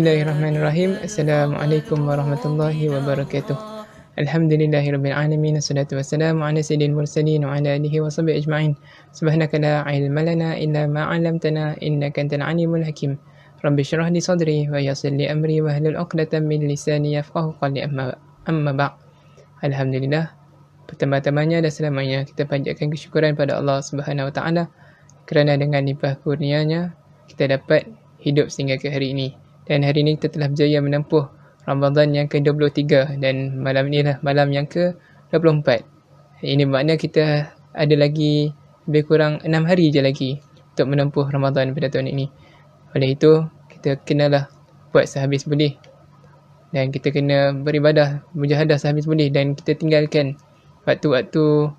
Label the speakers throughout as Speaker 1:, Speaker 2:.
Speaker 1: Bismillahirrahmanirrahim. Assalamualaikum warahmatullahi wabarakatuh. Alhamdulillahirabbil alamin. Wassalatu wassalamu ala sayyidil mursalin wa ala alihi washabihi ajma'in. Subhanaka la ilma lana illa ma 'allamtana innaka antal alimul hakim. Rabbi shrah li sadri wa yassir li amri wa hlul 'uqdatam min lisani yafqahu qawli amma ba'd. Alhamdulillah. Pertama-tamanya dan selamanya kita panjatkan kesyukuran pada Allah Subhanahu wa taala kerana dengan limpah kurnianya kita dapat hidup sehingga ke hari ini. Dan hari ini kita telah berjaya menempuh Ramadan yang ke-23 dan malam inilah malam yang ke-24. Ini makna kita ada lagi lebih kurang 6 hari je lagi untuk menempuh Ramadan pada tahun ini. Oleh itu, kita kenalah buat sehabis boleh. Dan kita kena beribadah, mujahadah sehabis boleh. Dan kita tinggalkan waktu-waktu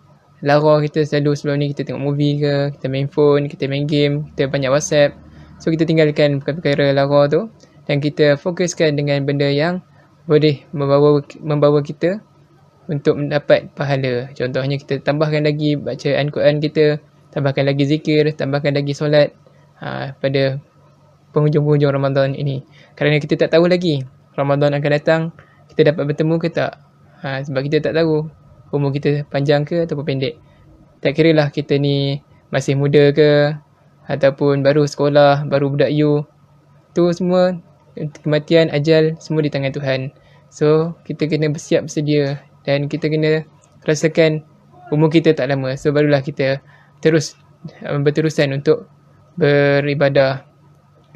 Speaker 1: lara kita selalu sebelum ni kita tengok movie ke, kita main phone, kita main game, kita banyak WhatsApp. So kita tinggalkan perkara-perkara lara tu dan kita fokuskan dengan benda yang boleh membawa kita untuk mendapat pahala. Contohnya kita tambahkan lagi bacaan Quran kita, tambahkan lagi zikir, tambahkan lagi solat pada penghujung-penghujung Ramadan ini. Kerana kita tak tahu lagi Ramadan akan datang, kita dapat bertemu ke tak. Sebab kita tak tahu umur kita panjang ke ataupun pendek. Tak kira lah kita ni masih muda ke ataupun baru sekolah, baru budak you. Tu semua kematian, ajal semua di tangan Tuhan. So kita kena bersiap bersedia dan kita kena rasakan umur kita tak lama. So barulah kita terus berterusan untuk beribadah.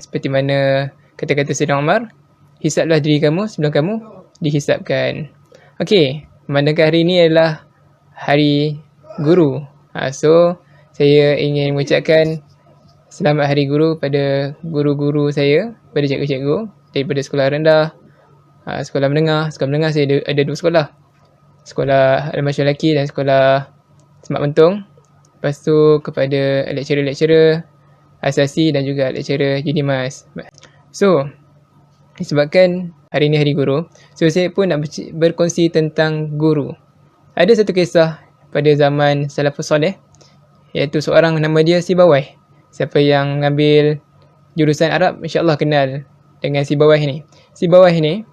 Speaker 1: Seperti mana kata-kata Sayyidina Umar, hisaplah diri kamu sebelum kamu dihisapkan. Okey, memandangkan hari ini adalah hari guru. So saya ingin mengucapkan selamat Hari Guru pada guru-guru saya, pada cikgu-cikgu daripada sekolah rendah, sekolah menengah. Sekolah menengah saya ada 2 sekolah. Sekolah Al-Masyur Laki dan sekolah Semak Mentong. Lepas tu kepada lecturer-lecturer asasi dan juga lecturer Unimas. So, disebabkan hari ini Hari Guru, so saya pun nak berkongsi tentang guru. Ada satu kisah pada zaman Salafus Soleh, iaitu seorang nama dia Sibawayh. Siapa yang mengambil jurusan Arab, insyaAllah kenal dengan Sibawayh ni. Sibawayh ni,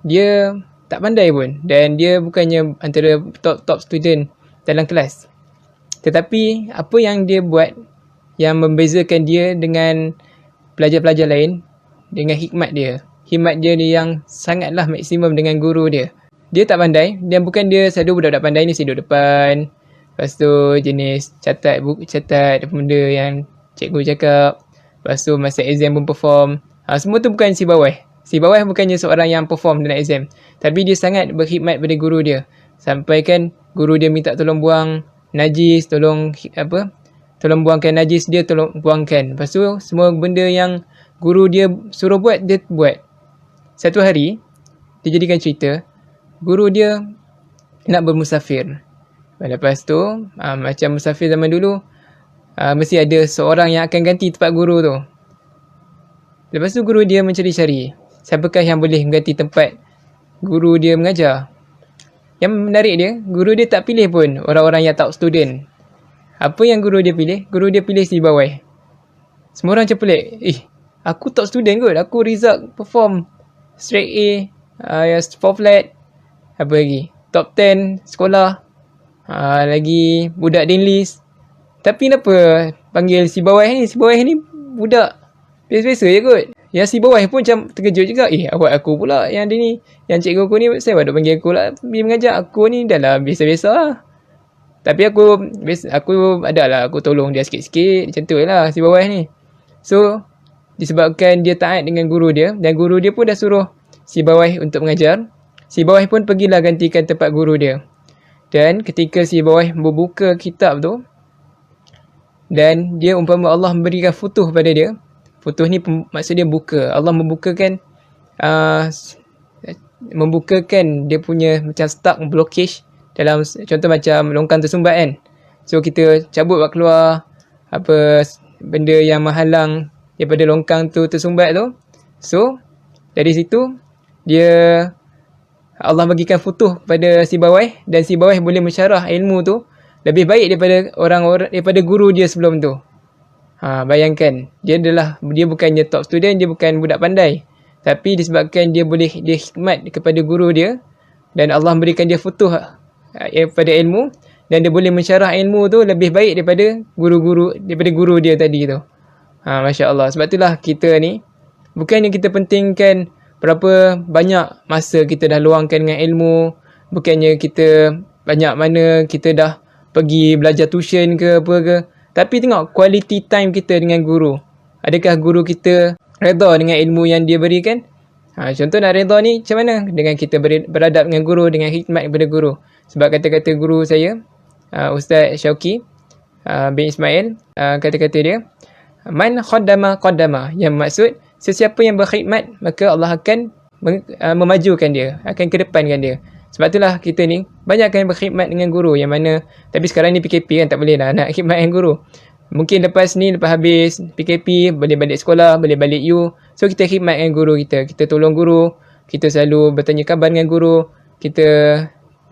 Speaker 1: dia tak pandai pun. Dan dia bukannya antara top student dalam kelas. Tetapi, apa yang dia buat yang membezakan dia dengan pelajar-pelajar lain, dengan hikmat dia. Hikmat dia yang sangatlah maksimum dengan guru dia. Dia tak pandai, dan bukan dia selalu budak-budak pandai ni duduk depan. Lepas tu jenis catat benda yang cikgu cakap. Lepas tu masa exam pun perform. Semua tu bukan Sibawayh. Sibawayh bukannya seorang yang perform dalam exam. Tapi dia sangat berkhidmat pada guru dia. Sampai kan guru dia minta tolong buang najis, tolong buangkan najis dia, tolong buangkan. Lepas tu semua benda yang guru dia suruh buat, dia buat. Satu hari, dia jadikan cerita, guru dia nak bermusafir. Lepas tu, macam musafir zaman dulu, mesti ada seorang yang akan ganti tempat guru tu. Lepas tu guru dia mencari-cari, siapakah yang boleh mengganti tempat guru dia mengajar. Yang menarik dia, guru dia tak pilih pun orang-orang yang top student. Apa yang guru dia pilih? Guru dia pilih Sibawayh. Semua orang macam pelik. Aku top student kot. Aku result perform straight A, 4 flat. Apa lagi? Top 10 sekolah. Lagi budak Dean List. Tapi kenapa panggil Sibawayh ni? Sibawayh ni budak biasa-biasa je kot. Yang Sibawayh pun macam terkejut juga. Awak aku pula yang dia ni, yang cikgu aku ni, saya duk panggil aku lah pergi mengajar. Aku ni dah lah biasa-biasa lah. Tapi aku adalah aku tolong dia sikit-sikit. Macam tu lah Sibawayh ni. So, disebabkan dia taat dengan guru dia, dan guru dia pun dah suruh Sibawayh untuk mengajar, Sibawayh pun pergilah gantikan tempat guru dia. Dan ketika Sibawayh membuka kitab tu, dan dia umpama Allah memberikan futuh pada dia. Futuh ni maksud dia buka. Allah membukakan dia punya macam stuck, blockage dalam, contoh macam longkang tersumbat kan. So kita cabut buat keluar benda yang menghalang daripada longkang tu tersumbat tu. So dari situ Allah bagikan futuh pada Sibawayh, dan Sibawayh boleh mensyarah ilmu tu lebih baik daripada guru dia sebelum tu. Bayangkan, dia bukannya top student, dia bukan budak pandai. Tapi disebabkan dia khidmat kepada guru dia, dan Allah berikan dia futuh pada ilmu, dan dia boleh mensyarah ilmu tu lebih baik daripada guru dia tadi tu. Masya Allah. Sebab itulah kita ni, bukannya kita pentingkan berapa banyak masa kita dah luangkan dengan ilmu, bukannya kita banyak mana kita dah pergi belajar tuition ke apa ke, tapi tengok quality time kita dengan guru. Adakah guru kita redha dengan ilmu yang dia berikan? Contoh nak redha ni macam mana? Dengan kita beradab dengan guru, dengan khidmat kepada guru. Sebab kata-kata guru saya, Ustaz Syauqi bin Ismail, kata-kata dia, man khaddama qaddama, yang maksud sesiapa yang berkhidmat maka Allah akan memajukan dia, akan kedepankan dia. Sebab itulah kita ni banyakkan berkhidmat dengan guru, yang mana tapi sekarang ni PKP kan, tak boleh lah nak khidmat dengan guru. Mungkin lepas habis PKP boleh balik sekolah, boleh balik U. So kita khidmat dengan guru kita tolong guru, kita selalu bertanya khabar dengan guru, kita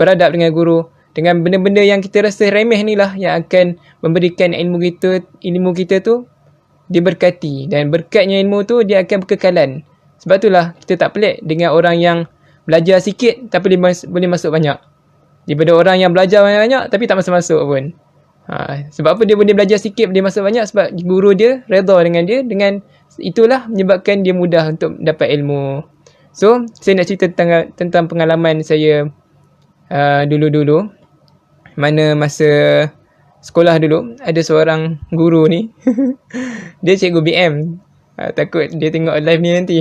Speaker 1: beradab dengan guru, dengan benda-benda yang kita rasa remeh ni lah yang akan memberikan ilmu kita tu diberkati, dan berkatnya ilmu tu dia akan berkekalan. Sebab itulah kita tak pelik dengan orang yang belajar sikit tapi boleh masuk banyak, daripada orang yang belajar banyak-banyak tapi tak masuk-masuk pun. Sebab apa dia boleh belajar sikit boleh masuk banyak? Sebab guru dia redha dengan dia, dengan itulah menyebabkan dia mudah untuk dapat ilmu. So saya nak cerita tentang pengalaman saya dulu-dulu, mana masa sekolah dulu ada seorang guru ni dia cikgu BM. Takut dia tengok live ni nanti.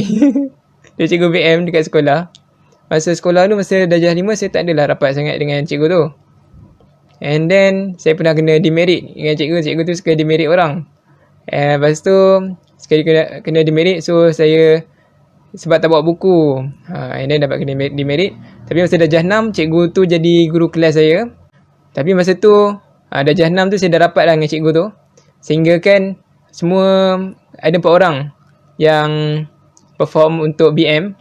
Speaker 1: Dia cikgu BM dekat sekolah. Masa sekolah tu, masa darjah 5, saya tak adalah rapat sangat dengan cikgu tu. And then saya pernah kena demerit dengan cikgu tu suka demerit orang. Lepas tu sekali kena demerit, so saya sebab tak bawa buku, and then dapat kena demerit. Tapi masa darjah 6, cikgu tu jadi guru kelas saya. Tapi masa tu darjah 6 tu saya dah rapat lah dengan cikgu tu, sehingga kan semua ada 4 orang yang perform untuk BM.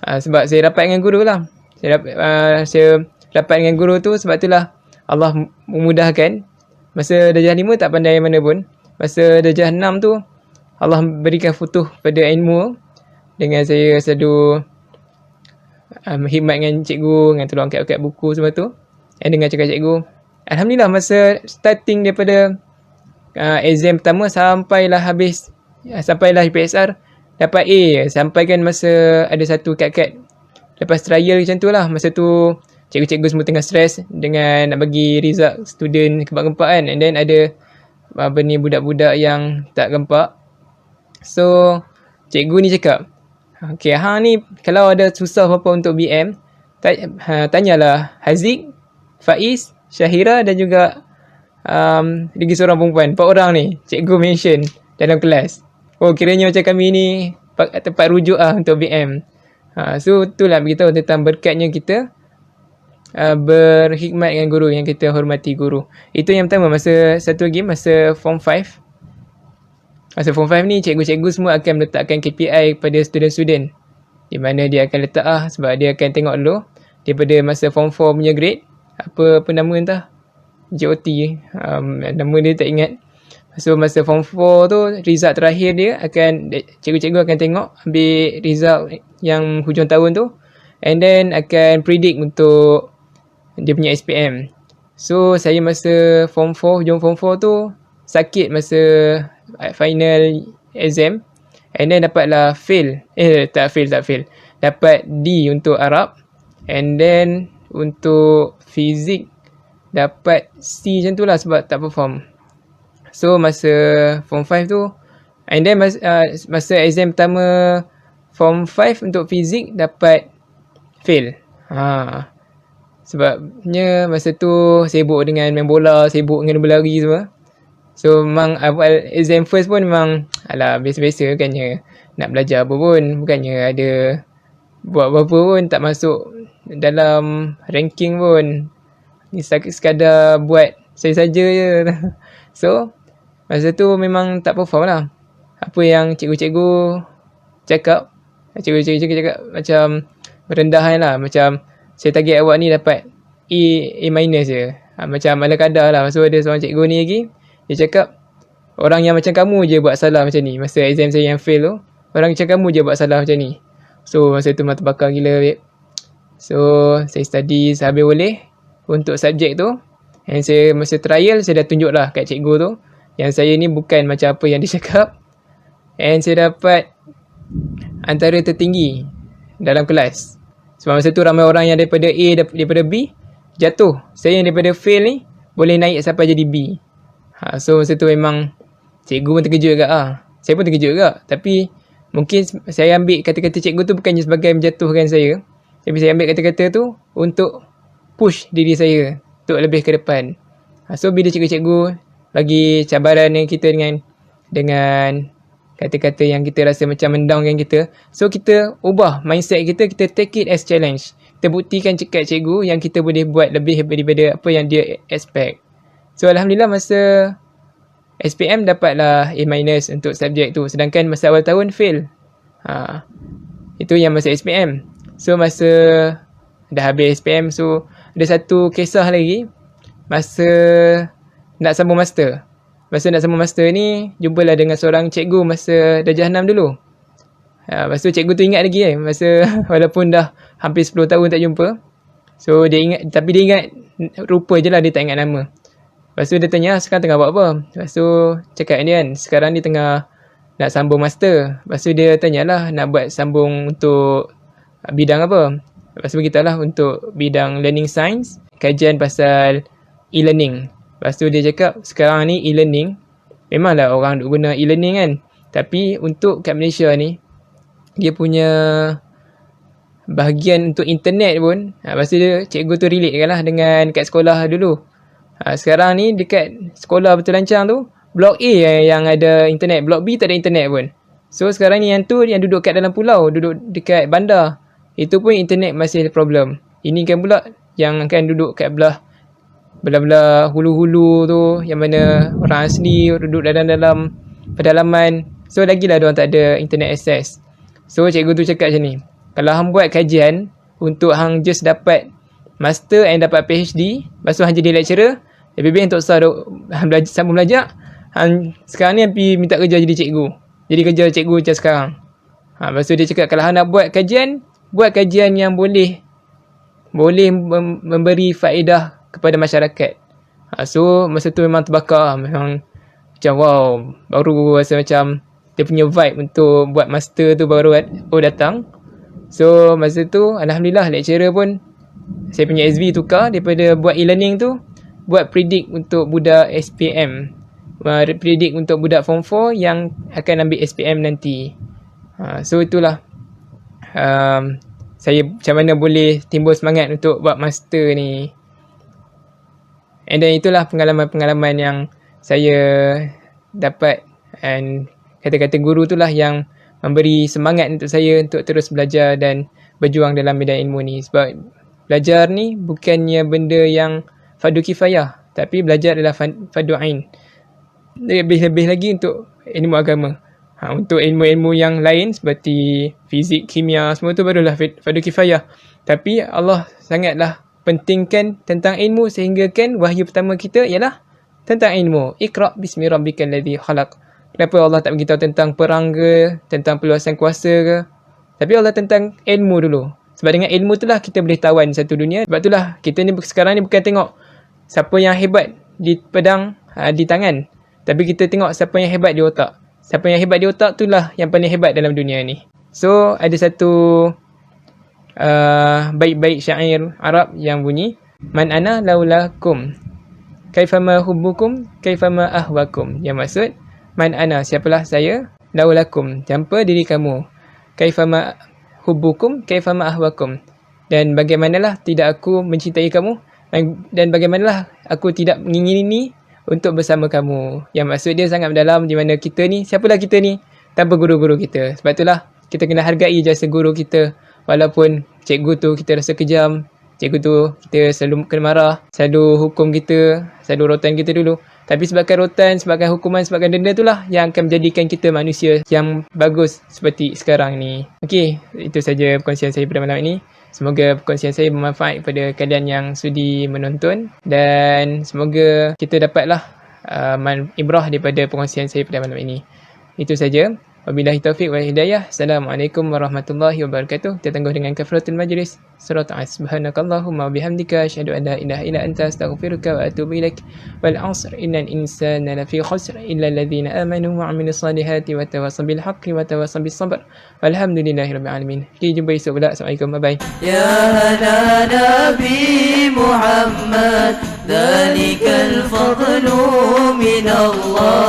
Speaker 1: Sebab saya rapat dengan guru lah. Saya rapat dengan guru tu, sebab itulah Allah memudahkan. Masa darjah 5 tak pandai mana pun. Masa darjah 6 tu Allah berikan futuh pada ilmu, dengan saya selalu khidmat dengan cikgu, dengan tolong angkat-angkat buku semua tu. Dan dengan cakap cikgu, Alhamdulillah masa starting daripada exam pertama sampailah habis, sampailah PSR dapat A. Sampai kan masa ada satu kad-kad lepas trial macam tu lah. Masa tu cikgu-cikgu semua tengah stres dengan nak bagi result student gempak-gempak kan. And then ada budak-budak yang tak gempak. So cikgu ni cakap, okay, ni kalau ada susah apa-apa untuk BM, tanyalah Haziq, Faiz, Syahira dan juga lagi seorang perempuan. 4 orang ni cikgu mention dalam kelas. Oh, kiranya macam kami ni tempat rujuk untuk BM. So itulah beritahu tentang berkatnya kita berkhidmat dengan guru, yang kita hormati guru. Itu yang pertama. Satu lagi masa form 5. Masa form 5 ni cikgu-cikgu semua akan meletakkan KPI kepada student-student, di mana dia akan letak sebab dia akan tengok dulu daripada masa form 4 punya grade, apa nama entah, JOT, nama dia tak ingat. So masa form 4 tu result terakhir dia cikgu-cikgu akan tengok, ambil result yang hujung tahun tu, and then akan predict untuk dia punya SPM. So saya masa form 4, hujung form 4 tu sakit masa final exam, and then dapatlah tak fail, dapat D untuk Arab, and then untuk fizik dapat C macam tu lah sebab tak perform. So masa form 5 tu, and then masa exam pertama form 5 untuk fizik dapat fail. Sebabnya masa tu sibuk dengan main bola, sibuk dengan berlari semua. So memang awal exam first pun memang biasa-biasa, bukannya nak belajar apa pun, bukannya ada buat apa-apa pun, tak masuk dalam ranking pun. Ni sekadar buat saya saja je. So masa tu memang tak perform lah. Apa yang cikgu-cikgu cakap, cikgu-cikgu cakap macam merendahan lah. Macam saya target awak ni dapat A minus je. Macam ala kadar lah. So ada seorang cikgu ni lagi, dia cakap orang yang macam kamu je buat salah macam ni. Masa exam saya yang fail tu, Orang macam kamu je buat salah macam ni. So masa tu mata bakar gila babe. So saya study sehabis boleh untuk subjek tu. And saya masa trial saya dah tunjuk lah kat cikgu tu yang saya ni bukan macam apa yang dia cakap. And saya dapat antara tertinggi dalam kelas. Sebab masa tu ramai orang yang daripada A, daripada B jatuh. Saya yang daripada fail ni boleh naik sampai jadi B. So masa tu memang cikgu pun terkejut juga lah. Saya pun terkejut juga. Tapi mungkin saya ambil kata-kata cikgu tu bukannya sebagai menjatuhkan saya. Tapi saya ambil kata-kata tu untuk push diri saya untuk lebih ke depan. So bila cikgu-cikgu bagi cabaran yang kita dengan kata-kata yang kita rasa macam mendownkan kita, so kita ubah mindset kita take it as challenge. Kita buktikan kat cikgu yang kita boleh buat lebih daripada apa yang dia expect. So Alhamdulillah masa SPM dapatlah A- untuk subjek tu. Sedangkan masa awal tahun fail. Itu yang masa SPM. So masa dah habis SPM, so ada satu kisah lagi. Masa nak sambung master. Masa nak sambung master ni, jumpalah dengan seorang cikgu masa Darjah 6 dulu. Lepas tu cikgu tu ingat lagi masa walaupun dah hampir 10 tahun tak jumpa. So dia ingat, tapi dia ingat rupa je lah, dia tak ingat nama. Lepas tu dia tanya, sekarang tengah buat apa? Lepas tu cakap ni kan, sekarang ni tengah nak sambung master. Lepas tu dia tanyalah nak buat sambung untuk bidang apa. Lepas tu beritahulah untuk bidang learning science, kajian pasal e-learning. Lepas tu dia cakap sekarang ni e-learning, memanglah orang duk guna e-learning kan. Tapi untuk kat Malaysia ni, dia punya bahagian untuk internet pun, lepas tu dia, cikgu tu relate kan lah dengan kat sekolah dulu. Sekarang ni dekat sekolah Betul Lancang tu, blok A yang ada internet, blok B tak ada internet pun. So sekarang ni yang tu yang duduk kat dalam pulau, duduk dekat bandar, itu pun internet masih ada problem. Ini kan pula yang akan duduk kat belah-belah hulu-hulu tu, yang mana orang asli duduk dalam pedalaman. So lagilah diorang tak ada internet access. So cikgu tu cakap macam ni, kalau hang buat kajian untuk hang just dapat master and dapat PhD, lepas tu hang jadi lecturer, lebih baik untuk sambung belajar. Hang sekarang ni pergi minta kerja jadi cikgu. Jadi kerja cikgu macam sekarang. Lepas tu dia cakap kalau hang nak buat kajian yang boleh memberi faedah kepada masyarakat. So masa tu memang terbakar. Memang macam wow, baru rasa macam dia punya vibe untuk buat master tu baru datang. So masa tu Alhamdulillah lecturer pun, saya punya SV tukar daripada buat e-learning tu, buat predict untuk budak SPM, predict untuk budak form 4 yang akan ambil SPM nanti. So itulah saya macam mana boleh timbul semangat untuk buat master ni. And then itulah pengalaman-pengalaman yang saya dapat, and kata-kata guru tu lah yang memberi semangat untuk saya untuk terus belajar dan berjuang dalam medan ilmu ni. Sebab belajar ni bukannya benda yang fardu kifayah, tapi belajar adalah fardu ain. Lebih-lebih lagi untuk ilmu agama. Untuk ilmu-ilmu yang lain seperti fizik, kimia, semua tu barulah fardu kifayah. Tapi Allah sangatlah pentingkan tentang ilmu, sehingga kan wahyu pertama kita ialah tentang ilmu. Iqra' bismi rabbikal ladzi khalaq. Kenapa Allah tak beritahu tentang perang ke, tentang peluasan kuasa ke? Tapi Allah tentang ilmu dulu. Sebab dengan ilmu tu lah kita boleh tawan satu dunia. Sebab itulah kita ni sekarang ni bukan tengok siapa yang hebat di pedang, di tangan. Tapi kita tengok siapa yang hebat di otak. Siapa yang hebat di otak tu lah yang paling hebat dalam dunia ni. So ada satu bait-bait syair Arab yang bunyi, Man ana laulakum, kaifama hubbukum, kaifama ahwakum. Yang maksud, Man ana, siapalah saya, laulakum, tanpa diri kamu, kaifama hubbukum, kaifama ahwakum, dan bagaimanalah tidak aku mencintai kamu, dan bagaimanalah aku tidak mengingini untuk bersama kamu. Yang maksud dia sangat mendalam, di mana kita ni, siapalah kita ni tanpa guru-guru kita. Sebab itulah kita kena hargai jasa guru kita. Walaupun cikgu tu kita rasa kejam, cikgu tu kita selalu kena marah, selalu hukum kita, selalu rotan kita dulu. Tapi sebabkan rotan, sebabkan hukuman, sebabkan denda itulah yang akan menjadikan kita manusia yang bagus seperti sekarang ni. Okey, itu saja perkongsian saya pada malam ini. Semoga perkongsian saya bermanfaat kepada kalian yang sudi menonton, dan semoga kita dapatlah ibrah daripada perkongsian saya pada malam ini. Itu saja. Wabillahi taufiq wal hidayah. Assalamualaikum warahmatullahi wabarakatuh. Kita tangguh dengan kafaratul majlis. Surah Subhanakallahumma wa bihamdika asyhadu an la ilaha illa anta astaghfiruka wa atubu ilaik. Wal 'asr innal insana lafi khusr illa alladhina amanu wa 'amilus solihati wa tawassaw bil haqqi wa tawassaw bis sabr. Walhamdulillahirabbil alamin. Kita jumpa esok pula. Assalamualaikum. Bye bye.
Speaker 2: Ya hana Nabi Muhammad, dzalikal fadlu min Allah.